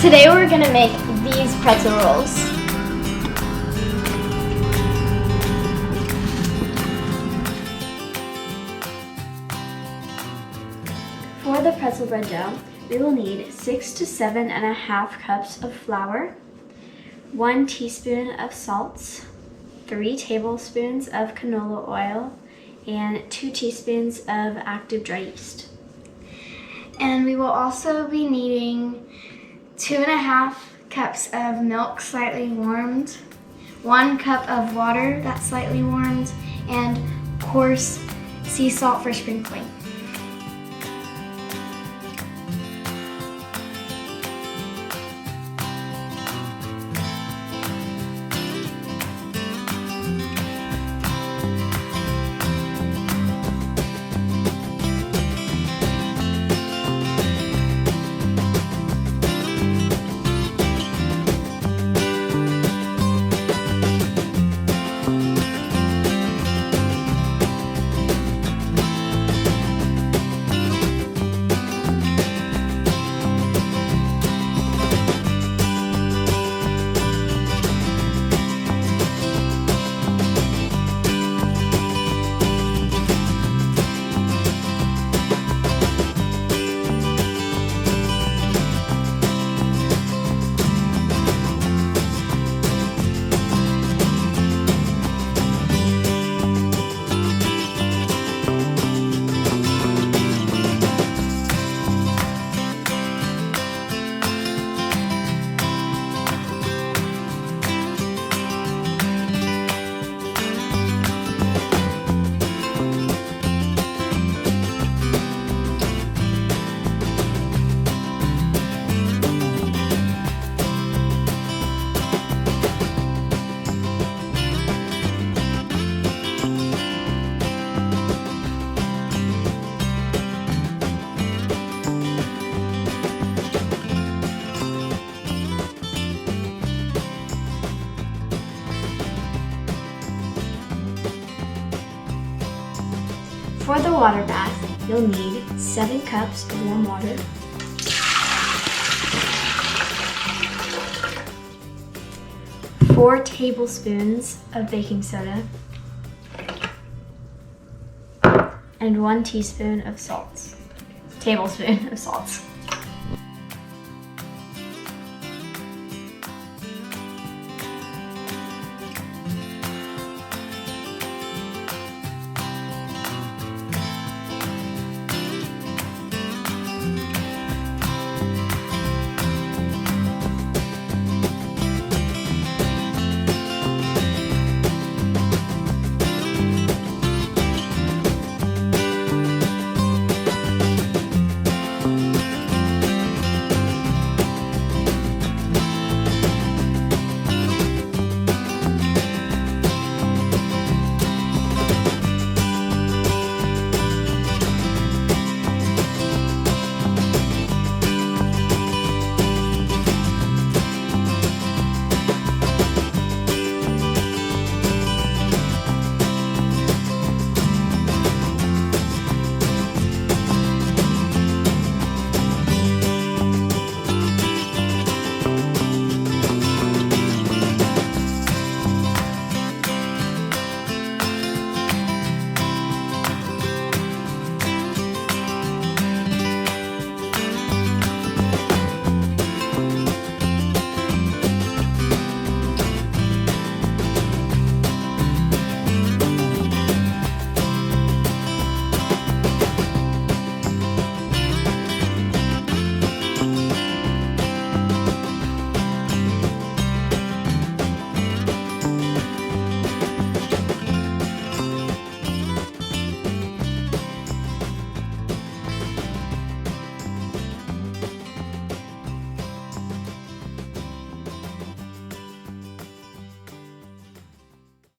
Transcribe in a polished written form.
Today we're gonna make these pretzel rolls. For the pretzel bread dough, we will need 6 to 7.5 cups of flour, 1 teaspoon of salt, 3 tablespoons of canola oil, and 2 teaspoons of active dry yeast. And we will also be needing 2.5 cups of milk slightly warmed, 1 cup of water that's slightly warmed, and coarse sea salt for sprinkling. For the water bath, you'll need 7 cups of warm water, 4 tablespoons of baking soda, and 1 teaspoon of salt. Tablespoon of salt.